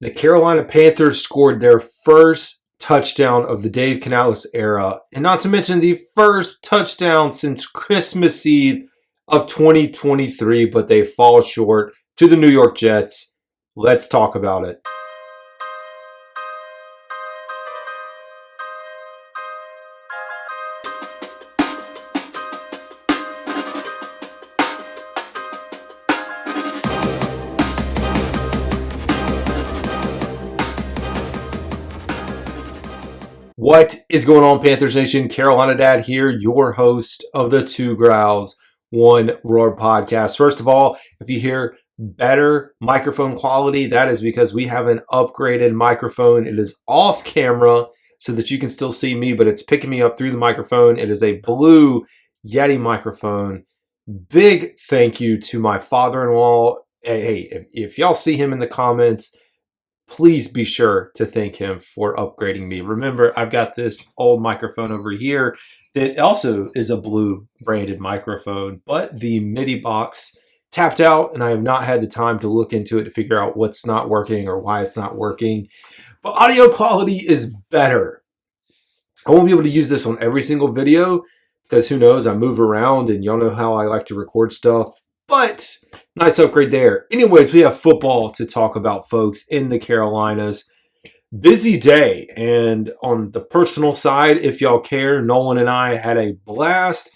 The Carolina Panthers scored their first touchdown of the Dave Canales era, and not to mention the first touchdown since Christmas Eve of 2023, but they fall short to the New York Jets. Let's talk about it. What is going on, Panthers Nation? Carolina Dad here, your host of the Growls One Roar podcast. First of all, if you hear better microphone quality, that is because we have an upgraded microphone. It is off camera so that you can still see me, but it's picking me up through the microphone. It is a blue Yeti microphone. Big thank you to my father-in-law. Hey, if y'all see him in the comments, please be sure to thank him for upgrading me. Remember, I've got this old microphone over here that also is a blue branded microphone, but the MIDI box tapped out and I have not had the time to look into it to figure out what's not working or why it's not working. But audio quality is better. I won't be able to use this on every single video because who knows, I move around and y'all know how I like to record stuff. But nice upgrade there. Anyways, we have football to talk about, folks, in the Carolinas. Busy day. And on the personal side, if y'all care, Nolan and I had a blast.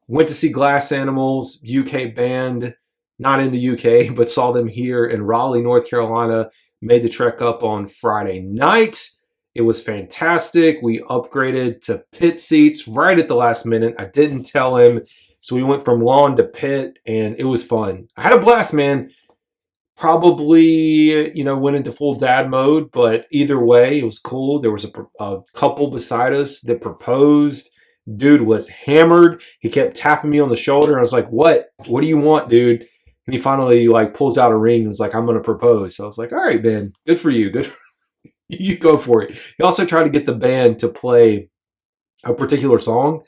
Went to see Glass Animals, UK band. Not in the UK, but saw them here in Raleigh, North Carolina. Made the trek up on Friday night. It was fantastic. We upgraded to pit seats right at the last minute. I didn't tell him. So we went from lawn to pit, and it was fun. I had a blast, man. Probably, went into full dad mode, but either way, it was cool. There was a couple beside us that proposed. Dude was hammered. He kept tapping me on the shoulder. I was like, what? What do you want, dude? And he finally, pulls out a ring and was like, I'm going to propose. So I was like, all right, man. Good for you. Good for you. Go for it. He also tried to get the band to play a particular song,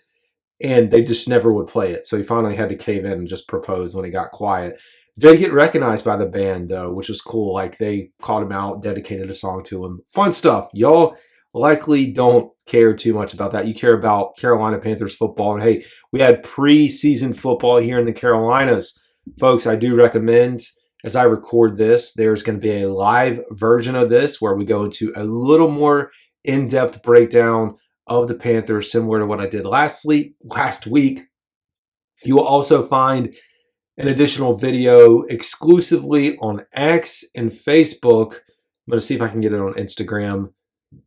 and they just never would play it. So he finally had to cave in and just propose when he got quiet. Did get recognized by the band, though, which was cool. They called him out, dedicated a song to him. Fun stuff. Y'all likely don't care too much about that. You care about Carolina Panthers football. And, hey, we had preseason football here in the Carolinas. Folks, I do recommend, as I record this, there's going to be a live version of this where we go into a little more in-depth breakdown of the Panthers, similar to what I did last week. You will also find an additional video exclusively on X and Facebook. I'm going to see if I can get it on Instagram,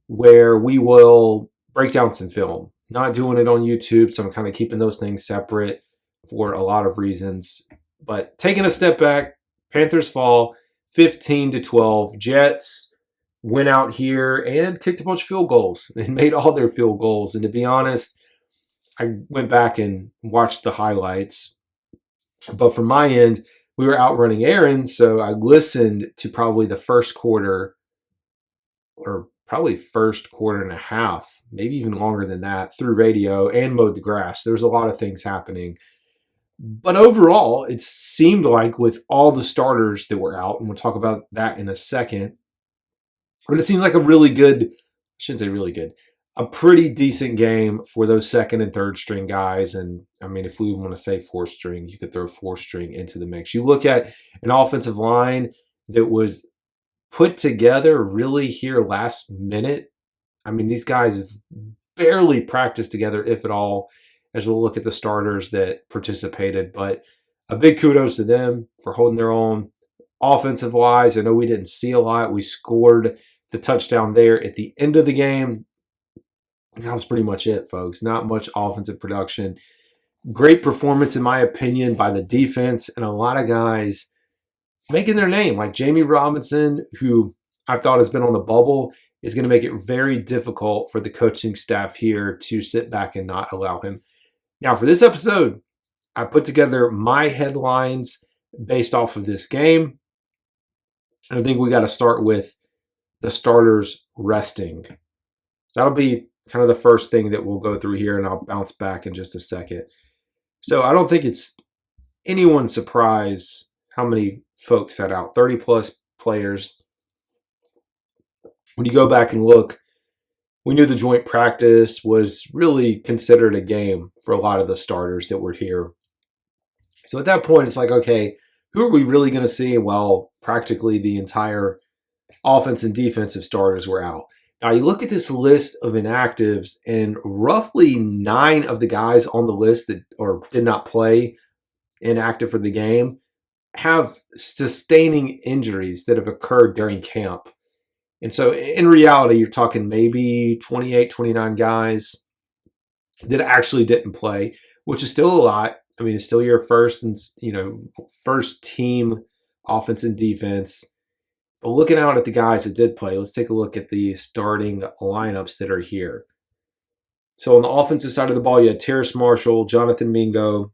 where we will break down some film. Not doing it on YouTube, so I'm kind of keeping those things separate for a lot of reasons. But taking a step back, Panthers fall 15-12. Jets went out here and kicked a bunch of field goals and made all their field goals. And to be honest, I went back and watched the highlights. But from my end, we were out running errands, so I listened to probably the first quarter, or probably first quarter and a half, maybe even longer than that, through radio and mowed the grass. There was a lot of things happening. But overall, it seemed like with all the starters that were out, and we'll talk about that in a second, but it seems like a really good, I shouldn't say really good, a pretty decent game for those second and third string guys. And I mean, if we want to say fourth string, you could throw fourth string into the mix. You look at an offensive line that was put together really here last minute. I mean, these guys have barely practiced together, if at all, as we'll look at the starters that participated. But a big kudos to them for holding their own. Offensive wise, I know we didn't see a lot. We scored the touchdown there at the end of the game. That was pretty much it, folks. Not much offensive production. Great performance, in my opinion, by the defense, and a lot of guys making their name, like Jamie Robinson, who I've thought has been on the bubble, is going to make it very difficult for the coaching staff here to sit back and not allow him. Now, for this episode, I put together my headlines based off of this game. And I think we got to start with the starters resting. So that'll be kind of the first thing that we'll go through here, and I'll bounce back in just a second. So I don't think it's anyone's surprise how many folks sat out. 30-plus players when you go back and look, we knew the joint practice was really considered a game for a lot of the starters that were here. So at that point, it's like, okay, who are we really going to see? Well, practically the entire offense and defensive starters were out. Now you look at this list of inactives, and roughly 9 of the guys on the list that or did not play inactive for the game have sustaining injuries that have occurred during camp. And so in reality, you're talking maybe 28, 29 guys that actually didn't play, which is still a lot. I mean, it's still your first team offense and defense. But looking out at the guys that did play, let's take a look at the starting lineups that are here. So on the offensive side of the ball, you had Terrace Marshall, Jonathan Mingo,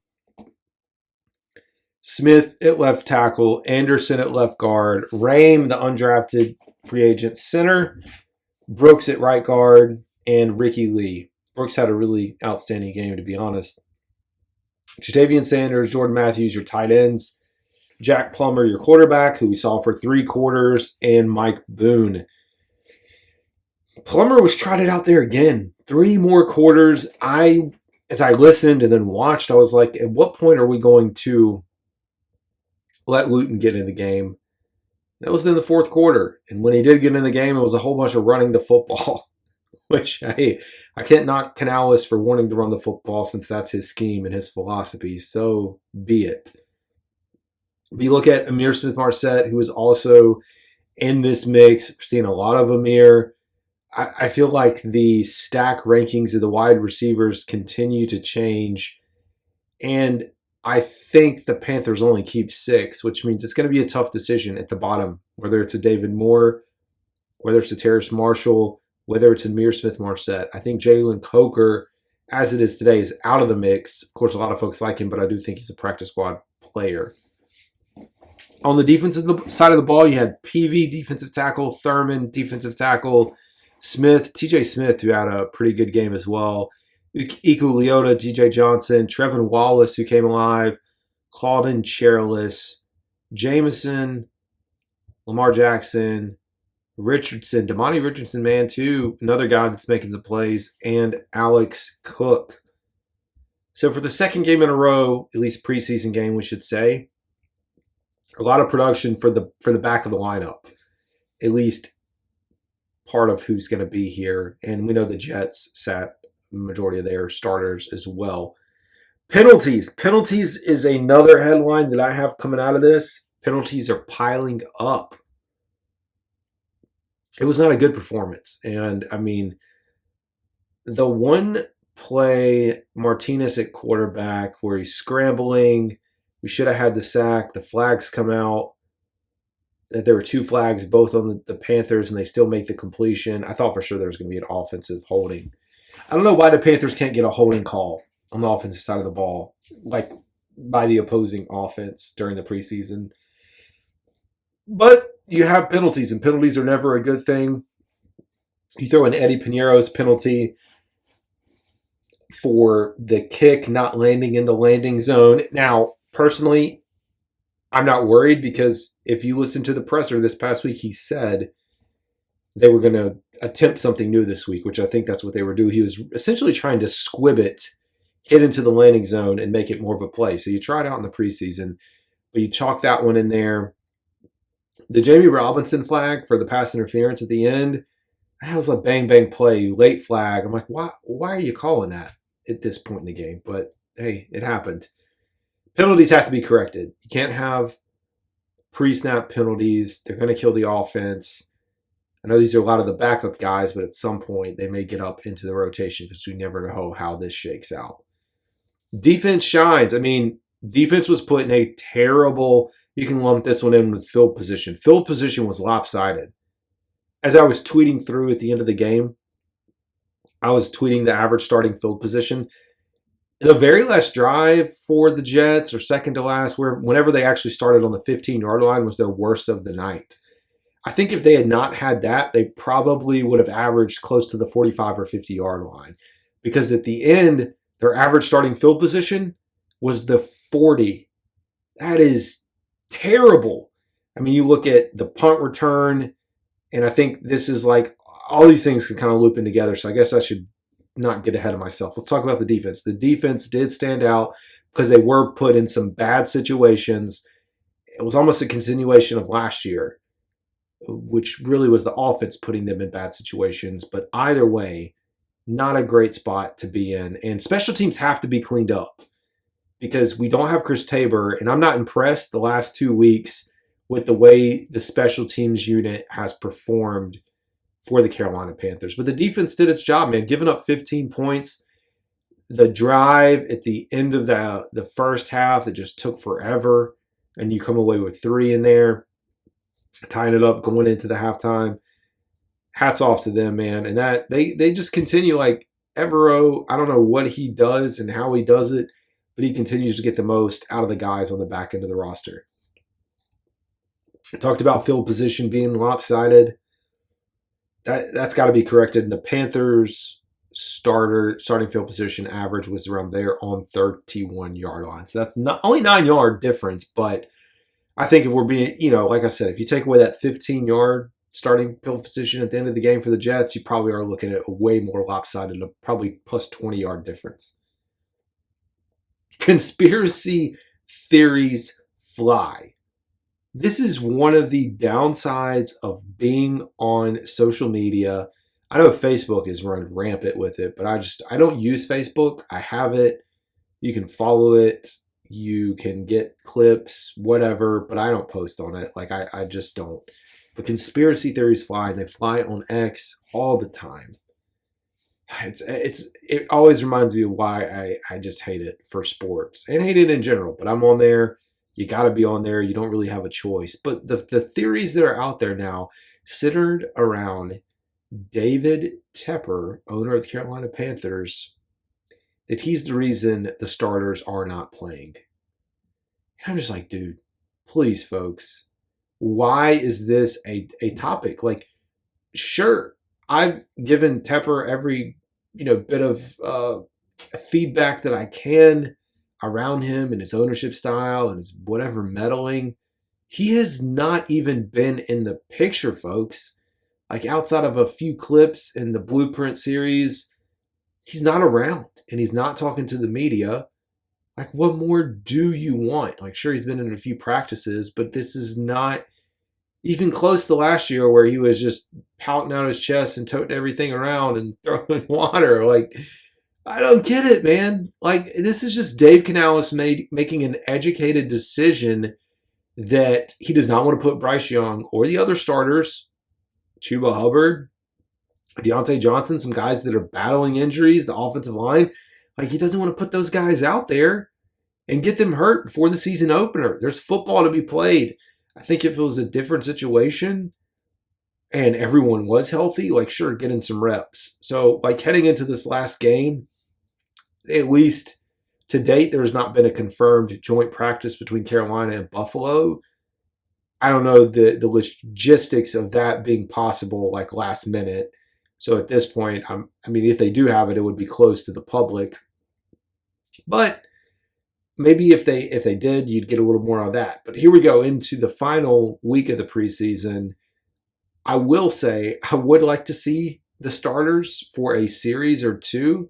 Smith at left tackle, Anderson at left guard, Rame, the undrafted free agent center, Brooks at right guard, and Ricky Lee. Brooks had a really outstanding game, to be honest. Jatavian Sanders, Jordan Matthews, your tight ends. Jack Plummer, your quarterback, who we saw for 3 quarters, and Mike Boone. Plummer was trotted out there again. 3 more quarters. As I listened and then watched, I was like, at what point are we going to let Luton get in the game? That was in the 4th quarter. And when he did get in the game, it was a whole bunch of running the football, which, hey, I can't knock Canales for wanting to run the football since that's his scheme and his philosophy. So be it. But you look at Amir Smith-Marset, who is also in this mix. We're seeing a lot of Amir. I feel like the stack rankings of the wide receivers continue to change. And I think the Panthers only keep 6, which means it's going to be a tough decision at the bottom, whether it's a David Moore, whether it's a Terrace Marshall, whether it's Amir Smith-Marset. I think Jalen Coker, as it is today, is out of the mix. Of course, a lot of folks like him, but I do think he's a practice squad player. On the defensive side of the ball, you had PV, defensive tackle, Thurman, defensive tackle, Smith, TJ Smith, who had a pretty good game as well, Iku Leota, DJ Johnson, Trevin Wallace, who came alive, Claudin Cherylus, Jameson, Lamar Jackson, Richardson, Damani Richardson, man, too, another guy that's making some plays, and Alex Cook. So for the second game in a row, at least preseason game, we should say, a lot of production for the back of the lineup, at least part of who's going to be here. And we know the Jets sat the majority of their starters as well. Penalties. Penalties is another headline that I have coming out of this. Penalties are piling up. It was not a good performance. And, I mean, the one play, Martinez at quarterback, where he's scrambling, we should have had the sack. The flags come out. There were 2 flags, both on the Panthers, and they still make the completion. I thought for sure there was going to be an offensive holding. I don't know why the Panthers can't get a holding call on the offensive side of the ball, like by the opposing offense during the preseason. But you have penalties, and penalties are never a good thing. You throw in Eddie Piñeiro's penalty for the kick not landing in the landing zone. Now, personally, I'm not worried because if you listen to the presser this past week, he said they were going to attempt something new this week, which I think that's what they were doing. He was essentially trying to squib it, hit into the landing zone, and make it more of a play. So you try it out in the preseason, but you chalk that one in there. The Jamie Robinson flag for the pass interference at the end, that was a bang-bang play, late flag. I'm like, why are you calling that at this point in the game? But, hey, it happened. Penalties have to be corrected. You can't have pre-snap penalties. They're going to kill the offense. I know these are a lot of the backup guys, but at some point they may get up into the rotation because we never know how this shakes out. Defense shines. I mean, defense was put in a terrible, you can lump this one in with field position. Field position was lopsided. As I was tweeting through at the end of the game, I was tweeting the average starting field position. The very last drive for the Jets, or second to last, whenever they actually started on the 15-yard line, was their worst of the night. I think if they had not had that, they probably would have averaged close to the 45 or 50-yard line. Because at the end, their average starting field position was the 40. That is terrible. I mean, you look at the punt return And I think this is like all these things can kind of loop in together. So I guess I should not get ahead of myself. Let's talk about the defense. The defense did stand out because they were put in some bad situations. It was almost a continuation of last year, which really was the offense putting them in bad situations. But either way, not a great spot to be in. And special teams have to be cleaned up because we don't have Chris Tabor. And I'm not impressed the last 2 weeks with the way the special teams unit has performed for the Carolina Panthers. But the defense did its job, man, giving up 15 points. The drive at the end of the first half that just took forever, and you come away with 3 in there, tying it up going into the halftime. Hats off to them, man. And that they just continue like Evero. I don't know what he does and how he does it, but he continues to get the most out of the guys on the back end of the roster. I talked about field position being lopsided. That's got to be corrected. And the Panthers starting field position average was around there on 31-yard line. So that's not only 9-yard difference, but I think if we're being, like I said, if you take away that 15-yard starting field position at the end of the game for the Jets, you probably are looking at a way more lopsided, probably plus 20-yard difference. Conspiracy theories fly. This is one of the downsides of being on social media. I know Facebook is run rampant with it, but I don't use Facebook. I have it. You can follow it. You can get clips, whatever, but I don't post on it. Like I just don't. But conspiracy theories fly, and they fly on X all the time. It always reminds me of why I just hate it for sports and hate it in general. But I'm on there. You got to be on there. You don't really have a choice. But the theories that are out there now centered around David Tepper, owner of the Carolina Panthers, that he's the reason the starters are not playing. And I'm just like, dude, please, folks, why is this a topic? Like, sure, I've given Tepper every bit of feedback that I can around him and his ownership style and his whatever meddling. He has not even been in the picture, folks. Like outside of a few clips in the Blueprint series, he's not around and he's not talking to the media. Like, what more do you want? Like, sure, he's been in a few practices, but this is not even close to last year where he was just pouting out his chest and toting everything around and throwing water. Like, I don't get it, man. Like, this is just Dave Canales making an educated decision that he does not want to put Bryce Young or the other starters, Chuba Hubbard, Deontay Johnson, some guys that are battling injuries, the offensive line. Like, he doesn't want to put those guys out there and get them hurt before the season opener. There's football to be played. I think if it was a different situation and everyone was healthy, like, sure, get in some reps. So, like, heading into this last game, at least to date, there has not been a confirmed joint practice between Carolina and Buffalo. I don't know the logistics of that being possible, like, last minute. So at this point, if they do have it, it would be closed to the public. But maybe if they did, you'd get a little more on that. But here we go into the final week of the preseason. I will say I would like to see the starters for a series or two.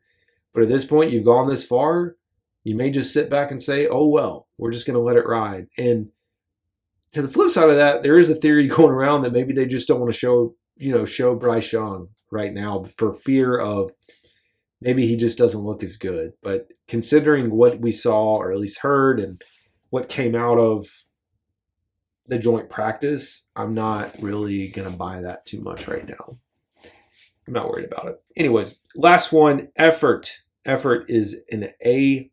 But at this point, you've gone this far. You may just sit back and say, oh, well, we're just going to let it ride. And to the flip side of that, there is a theory going around that maybe they just don't want to show Bryce Young right now for fear of maybe he just doesn't look as good. But considering what we saw or at least heard and what came out of the joint practice, I'm not really going to buy that too much right now. I'm not worried about it. Anyways, last one, effort. Effort is an A+.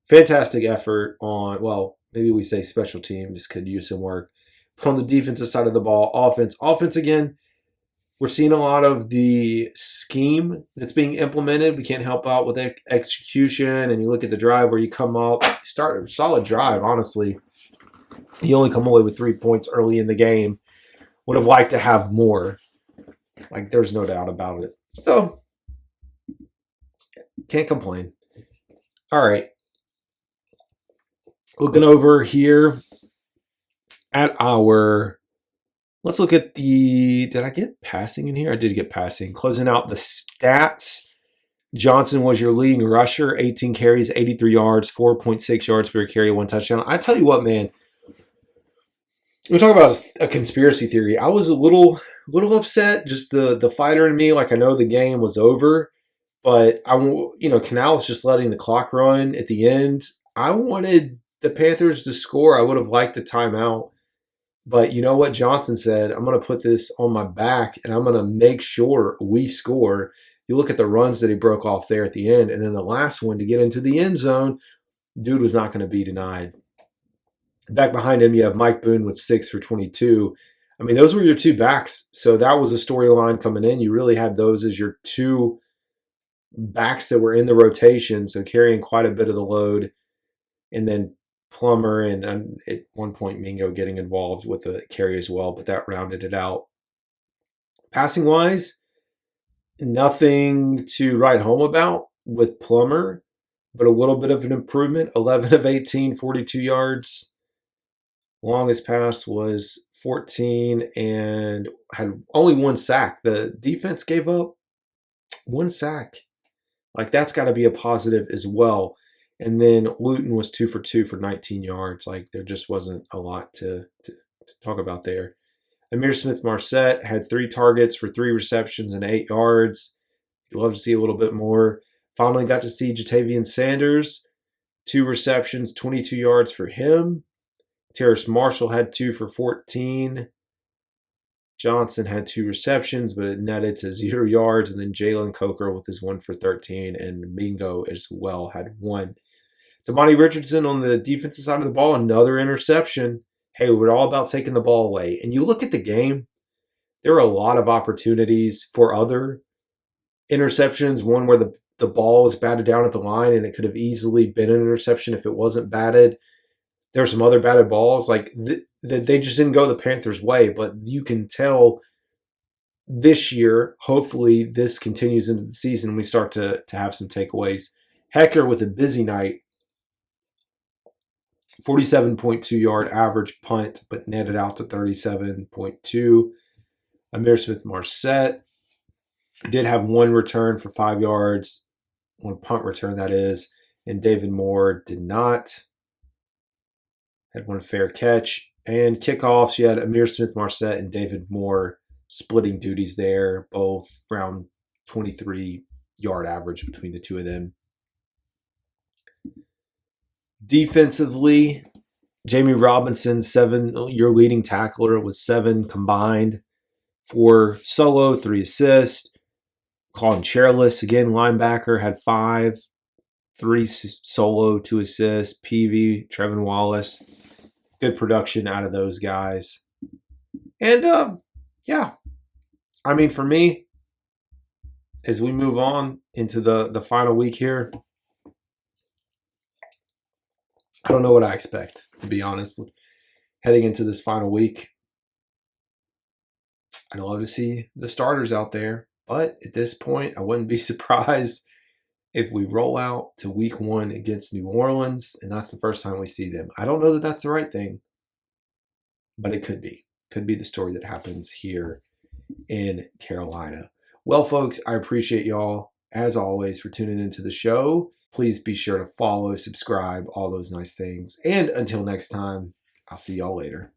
Fantastic effort on, well, maybe we say special teams could use some work. But on the defensive side of the ball, offense again, we're seeing a lot of the scheme that's being implemented. We can't help out with execution. And you look at the drive where you come out, start a solid drive, honestly. You only come away with 3 points early in the game. Would have liked to have more. Like, there's no doubt about it. So, can't complain. All right. Looking over here at our Let's look at did I get passing in here? I did get passing. Closing out the stats. Johnson was your leading rusher, 18 carries, 83 yards, 4.6 yards per carry, 1 touchdown. I tell you what, man, we're talking about a conspiracy theory. I was a little upset, just the fighter in me. Like, I know the game was over, but Canales just letting the clock run at the end. I wanted the Panthers to score. I would have liked the timeout. But you know what Johnson said? I'm going to put this on my back, and I'm going to make sure we score. You look at the runs that he broke off there at the end, and then the last one to get into the end zone, dude was not going to be denied. Back behind him, you have Mike Boone with 6 for 22. I mean, those were your two backs. So that was a storyline coming in. You really had those as your two backs that were in the rotation, so carrying quite a bit of the load. And then Plummer and at one point Mingo getting involved with a carry as well, but that rounded it out. Passing wise, nothing to write home about with Plummer, but a little bit of an improvement. 11 of 18, 42 yards. Longest pass was 14 and had only 1 sack. The defense gave up 1 sack. Like, that's got to be a positive as well. And then Luton was 2 for 2 for 19 yards. Like, there just wasn't a lot to talk about there. Amir Smith-Marset had 3 targets for 3 receptions and 8 yards. You'd love to see a little bit more. Finally got to see Jatavian Sanders. 2 receptions, 22 yards for him. Terrace Marshall had 2 for 14. Johnson had 2 receptions, but it netted to 0 yards. And then Jalen Coker with his 1 for 13. And Mingo as well had 1. Damani Richardson on the defensive side of the ball, another interception. Hey, we're all about taking the ball away. And you look at the game, there were a lot of opportunities for other interceptions. One where the ball was batted down at the line, and it could have easily been an interception if it wasn't batted. There were some other batted balls. Like, they just didn't go the Panthers' way. But you can tell this year, hopefully this continues into the season, and we start to have some takeaways. Hecker with a busy night. 47.2 yard average punt, but netted out to 37.2. Amir Smith-Marset did have 1 return for 5 yards, 1 punt return, that is, and David Moore did not. Had 1 fair catch. And kickoffs, you had Amir Smith-Marset and David Moore splitting duties there, both around 23 yard average between the two of them. Defensively, Jamie Robinson, 7, your leading tackler with 7 combined. 4 solo, 3 assists. Colin Chairless, again, linebacker, had 5. 3 solo, 2 assists. Peavy, Trevin Wallace. Good production out of those guys. And, yeah. I mean, for me, as we move on into the final week here, I don't know what I expect, to be honest. Heading into this final week, I'd love to see the starters out there. But at this point, I wouldn't be surprised if we roll out to week 1 against New Orleans, and that's the first time we see them. I don't know that that's the right thing, but it could be. Could be the story that happens here in Carolina. Well, folks, I appreciate y'all, as always, for tuning into the show. Please be sure to follow, subscribe, all those nice things. And until next time, I'll see y'all later.